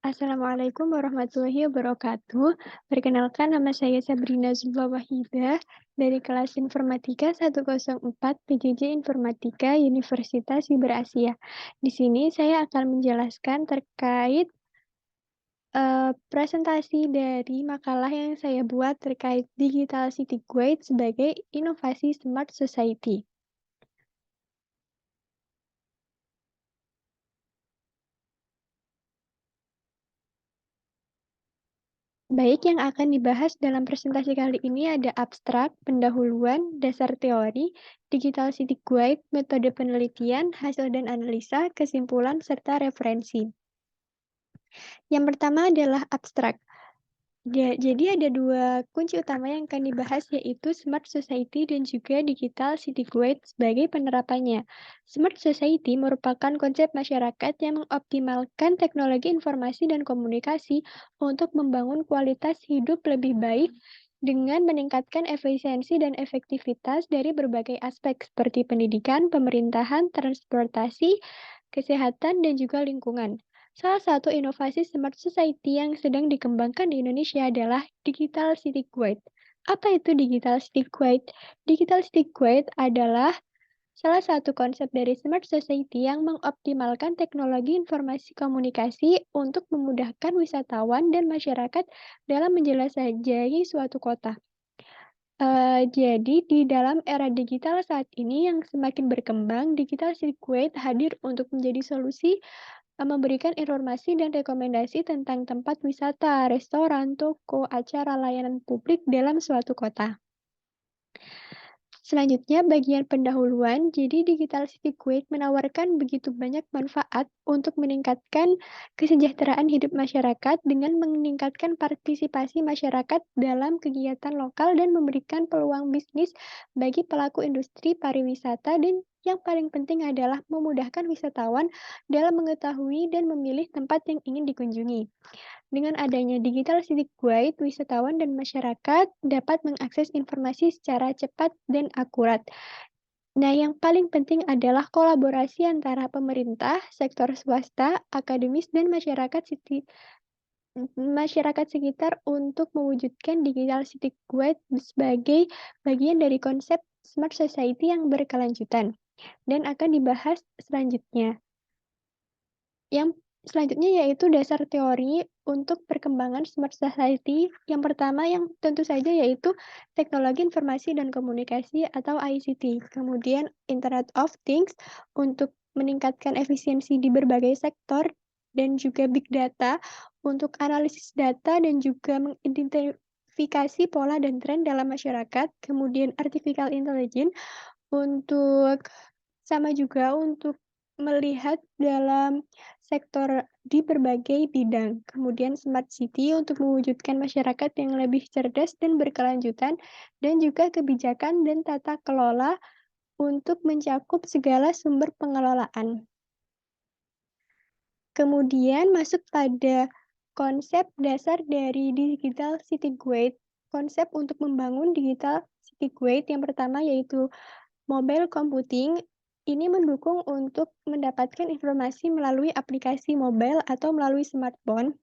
Assalamualaikum warahmatullahi wabarakatuh. Perkenalkan nama saya Sabrina Zulfawahidah dari kelas Informatika 104 PJJ Informatika Universitas Ciberasia. Di sini saya akan menjelaskan terkait presentasi dari makalah yang saya buat terkait Digital City Guide sebagai inovasi Smart Society. Baik, yang akan dibahas dalam presentasi kali ini ada abstrak, pendahuluan, dasar teori, digital city guide, metode penelitian, hasil dan analisa, kesimpulan, serta referensi. Yang pertama adalah abstrak. Jadi ada dua kunci utama yang akan dibahas yaitu Smart Society dan juga Digital City Guide sebagai penerapannya. Smart Society merupakan konsep masyarakat yang mengoptimalkan teknologi informasi dan komunikasi untuk membangun kualitas hidup lebih baik dengan meningkatkan efisiensi dan efektivitas dari berbagai aspek seperti pendidikan, pemerintahan, transportasi, kesehatan, dan juga lingkungan. Salah satu inovasi Smart Society yang sedang dikembangkan di Indonesia adalah Digital City Guide. Apa itu Digital City Guide? Digital City Guide adalah salah satu konsep dari Smart Society yang mengoptimalkan teknologi informasi komunikasi untuk memudahkan wisatawan dan masyarakat dalam menjelajahi suatu kota. Jadi di dalam era digital saat ini yang semakin berkembang, Digital City Guide hadir untuk menjadi solusi memberikan informasi dan rekomendasi tentang tempat wisata, restoran, toko, acara layanan publik dalam suatu kota. Selanjutnya, bagian pendahuluan. Jadi, Digital City Guide menawarkan begitu banyak manfaat untuk meningkatkan kesejahteraan hidup masyarakat dengan meningkatkan partisipasi masyarakat dalam kegiatan lokal dan memberikan peluang bisnis bagi pelaku industri pariwisata dan yang paling penting adalah memudahkan wisatawan dalam mengetahui dan memilih tempat yang ingin dikunjungi. Dengan adanya Digital City Guide, wisatawan dan masyarakat dapat mengakses informasi secara cepat dan akurat. Nah, yang paling penting adalah kolaborasi antara pemerintah, sektor swasta, akademis, dan masyarakat sekitar untuk mewujudkan Digital City Guide sebagai bagian dari konsep Smart Society yang berkelanjutan dan akan dibahas selanjutnya. Yang selanjutnya yaitu dasar teori untuk perkembangan Smart Society. Yang pertama yang tentu saja yaitu teknologi informasi dan komunikasi atau ICT. Kemudian Internet of Things untuk meningkatkan efisiensi di berbagai sektor dan juga big data untuk analisis data dan juga mengidentifikasi pola dan tren dalam masyarakat. Kemudian artificial intelligence untuk sama juga untuk melihat dalam sektor di berbagai bidang. Kemudian smart city untuk mewujudkan masyarakat yang lebih cerdas dan berkelanjutan, dan juga kebijakan dan tata kelola untuk mencakup segala sumber pengelolaan. Kemudian masuk pada konsep dasar dari Digital City Guide. Konsep untuk membangun Digital City Guide yang pertama yaitu mobile computing. Ini mendukung untuk mendapatkan informasi melalui aplikasi mobile atau melalui smartphone.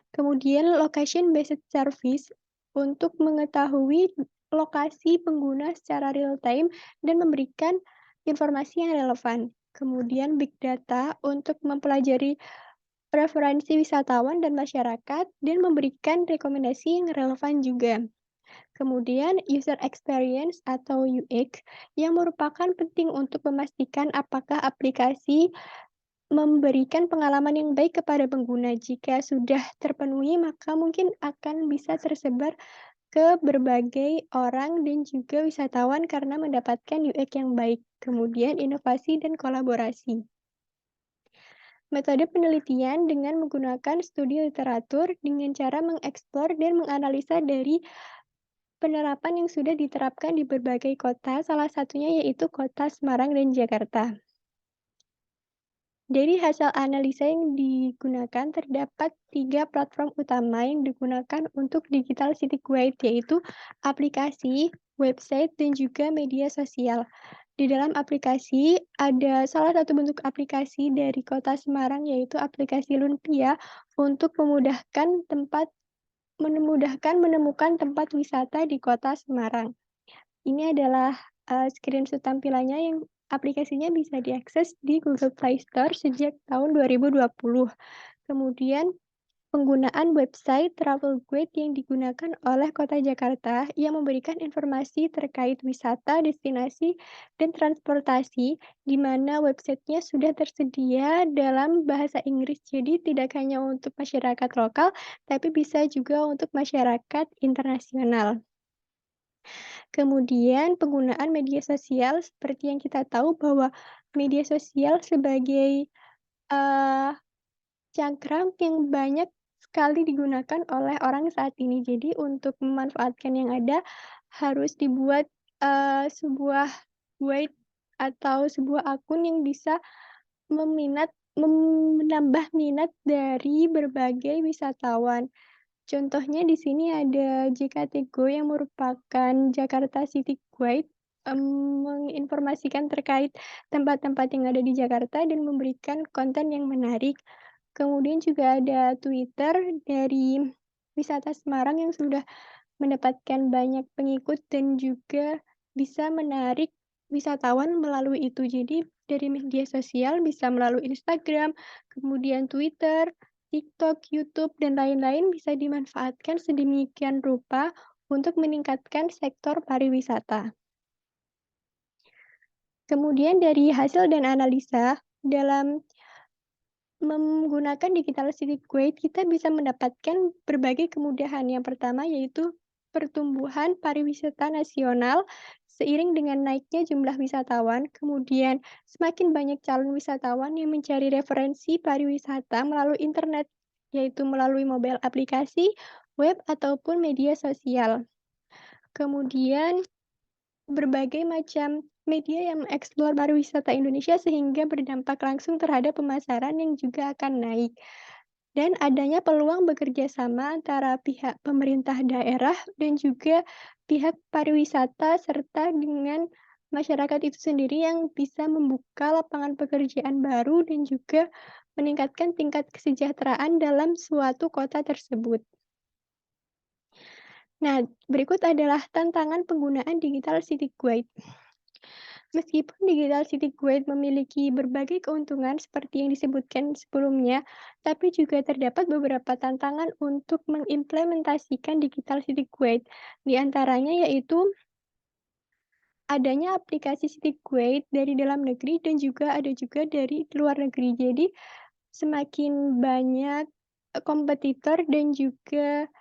Kemudian location based service untuk mengetahui lokasi pengguna secara real time dan memberikan informasi yang relevan. Kemudian big data untuk mempelajari preferensi wisatawan dan masyarakat dan memberikan rekomendasi yang relevan juga. Kemudian user experience atau UX yang merupakan penting untuk memastikan apakah aplikasi memberikan pengalaman yang baik kepada pengguna. Jika sudah terpenuhi, maka mungkin akan bisa tersebar ke berbagai orang dan juga wisatawan karena mendapatkan UX yang baik. Kemudian inovasi dan kolaborasi. Metode penelitian dengan menggunakan studi literatur dengan cara mengeksplor dan menganalisa dari penerapan yang sudah diterapkan di berbagai kota, salah satunya yaitu Kota Semarang dan Jakarta. Dari hasil analisa yang digunakan, terdapat 3 platform utama yang digunakan untuk Digital City Guide, yaitu aplikasi, website, dan juga media sosial. Di dalam aplikasi, ada salah satu bentuk aplikasi dari Kota Semarang, yaitu aplikasi Lumpia untuk memudahkan menemukan tempat wisata di Kota Semarang. Ini adalah, screenshot tampilannya yang aplikasinya bisa diakses di Google Play Store sejak tahun 2020. Kemudian penggunaan website travel guide yang digunakan oleh Kota Jakarta yang memberikan informasi terkait wisata, destinasi, dan transportasi, di mana websitenya sudah tersedia dalam bahasa Inggris. Jadi tidak hanya untuk masyarakat lokal, tapi bisa juga untuk masyarakat internasional. Kemudian penggunaan media sosial seperti yang kita tahu bahwa media sosial sebagai, eee cangkram yang banyak sekali digunakan oleh orang saat ini. Jadi untuk memanfaatkan yang ada, harus dibuat, sebuah guide atau sebuah akun yang bisa menambah minat dari berbagai wisatawan. Contohnya di sini ada JKT Go yang merupakan Jakarta City Guide, menginformasikan terkait tempat-tempat yang ada di Jakarta dan memberikan konten yang menarik. Kemudian juga ada Twitter dari Wisata Semarang yang sudah mendapatkan banyak pengikut dan juga bisa menarik wisatawan melalui itu. Jadi dari media sosial bisa melalui Instagram, kemudian Twitter, TikTok, YouTube, dan lain-lain bisa dimanfaatkan sedemikian rupa untuk meningkatkan sektor pariwisata. Kemudian dari hasil dan analisa, dalam menggunakan Digital City Guide, kita bisa mendapatkan berbagai kemudahan. Yang pertama yaitu pertumbuhan pariwisata nasional seiring dengan naiknya jumlah wisatawan, kemudian semakin banyak calon wisatawan yang mencari referensi pariwisata melalui internet, yaitu melalui mobile aplikasi, web, ataupun media sosial. Kemudian berbagai macam media yang mengeksplor pariwisata Indonesia sehingga berdampak langsung terhadap pemasaran yang juga akan naik. Dan adanya peluang bekerja sama antara pihak pemerintah daerah dan juga pihak pariwisata serta dengan masyarakat itu sendiri yang bisa membuka lapangan pekerjaan baru dan juga meningkatkan tingkat kesejahteraan dalam suatu kota tersebut. Nah, berikut adalah tantangan penggunaan Digital City Guide. Meskipun Digital City Guide memiliki berbagai keuntungan seperti yang disebutkan sebelumnya, tapi juga terdapat beberapa tantangan untuk mengimplementasikan Digital City Guide. Di antaranya yaitu adanya aplikasi City Guide dari dalam negeri dan juga ada juga dari luar negeri. Jadi semakin banyak kompetitor dan juga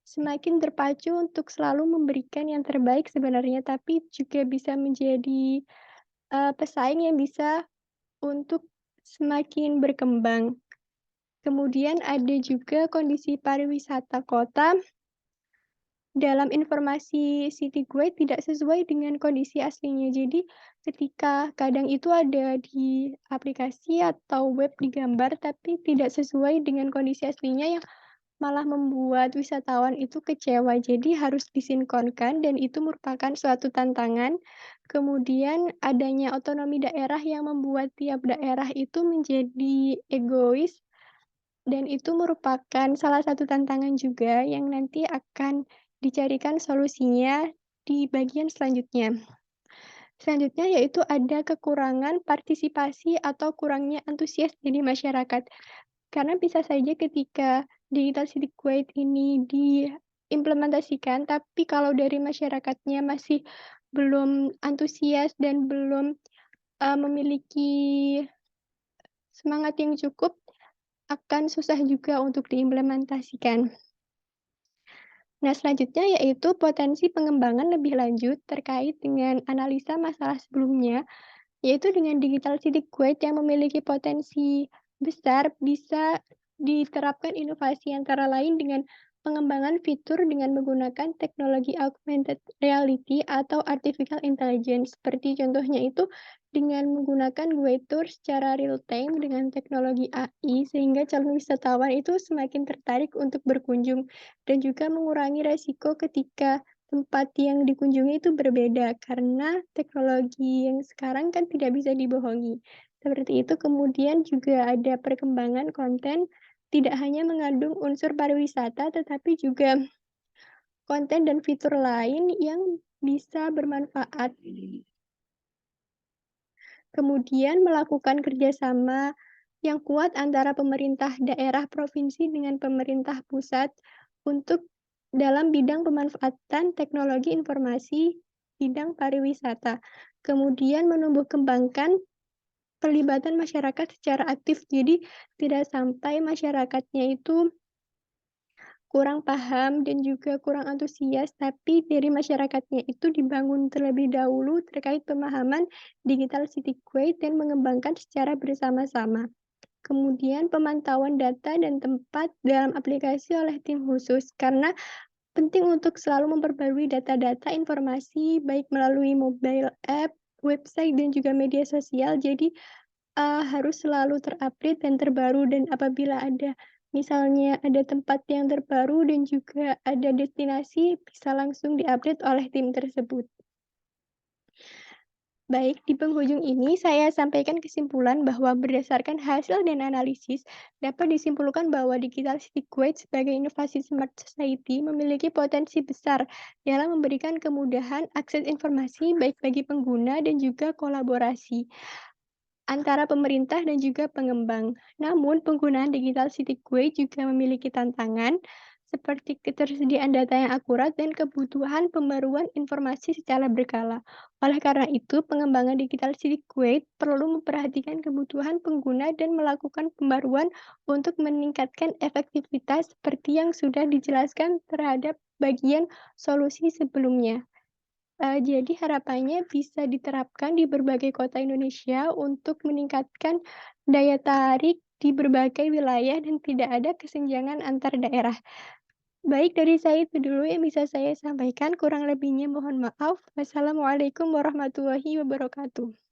semakin terpacu untuk selalu memberikan yang terbaik sebenarnya, tapi juga bisa menjadi pesaing yang bisa untuk semakin berkembang. Kemudian ada juga kondisi pariwisata kota, dalam informasi City Guide tidak sesuai dengan kondisi aslinya. Jadi ketika kadang itu ada di aplikasi atau web digambar, tapi tidak sesuai dengan kondisi aslinya yang malah membuat wisatawan itu kecewa. Jadi harus disinkronkan dan itu merupakan suatu tantangan. Kemudian adanya otonomi daerah yang membuat tiap daerah itu menjadi egois dan itu merupakan salah satu tantangan juga yang nanti akan dicarikan solusinya di bagian selanjutnya. Selanjutnya yaitu ada kekurangan partisipasi atau kurangnya antusias dari masyarakat. Karena bisa saja ketika Digital City Guide ini diimplementasikan, tapi kalau dari masyarakatnya masih belum antusias dan belum, memiliki semangat yang cukup, akan susah juga untuk diimplementasikan. Nah, selanjutnya yaitu potensi pengembangan lebih lanjut terkait dengan analisa masalah sebelumnya, yaitu dengan Digital City Guide yang memiliki potensi besar bisa diterapkan inovasi antara lain dengan pengembangan fitur dengan menggunakan teknologi augmented reality atau artificial intelligence. Seperti contohnya itu dengan menggunakan guide tour secara real time dengan teknologi AI sehingga calon wisatawan itu semakin tertarik untuk berkunjung dan juga mengurangi resiko ketika tempat yang dikunjungi itu berbeda karena teknologi yang sekarang kan tidak bisa dibohongi. Seperti itu, kemudian juga ada perkembangan konten tidak hanya mengandung unsur pariwisata, tetapi juga konten dan fitur lain yang bisa bermanfaat. Kemudian melakukan kerjasama yang kuat antara pemerintah daerah provinsi dengan pemerintah pusat untuk dalam bidang pemanfaatan teknologi informasi bidang pariwisata. Kemudian menumbuh kembangkan pelibatan masyarakat secara aktif. Jadi tidak sampai masyarakatnya itu kurang paham dan juga kurang antusias, tapi dari masyarakatnya itu dibangun terlebih dahulu terkait pemahaman digital city guide dan mengembangkan secara bersama-sama. Kemudian pemantauan data dan tempat dalam aplikasi oleh tim khusus, karena penting untuk selalu memperbarui data-data informasi baik melalui mobile app, website, dan juga media sosial. Jadi harus selalu terupdate dan terbaru, dan apabila ada misalnya ada tempat yang terbaru dan juga ada destinasi, bisa langsung diupdate oleh tim tersebut. Baik, di penghujung ini saya sampaikan kesimpulan bahwa berdasarkan hasil dan analisis, dapat disimpulkan bahwa Digital City Guide sebagai inovasi Smart Society memiliki potensi besar dalam memberikan kemudahan akses informasi baik bagi pengguna dan juga kolaborasi antara pemerintah dan juga pengembang. Namun, penggunaan Digital City Gateway juga memiliki tantangan seperti ketersediaan data yang akurat dan kebutuhan pembaruan informasi secara berkala. Oleh karena itu, pengembangan Digital City Gateway perlu memperhatikan kebutuhan pengguna dan melakukan pembaruan untuk meningkatkan efektivitas seperti yang sudah dijelaskan terhadap bagian solusi sebelumnya. Jadi harapannya bisa diterapkan di berbagai kota Indonesia untuk meningkatkan daya tarik di berbagai wilayah dan tidak ada kesenjangan antar daerah. Baik, dari saya itu dulu yang bisa saya sampaikan, kurang lebihnya mohon maaf. Wassalamualaikum warahmatullahi wabarakatuh.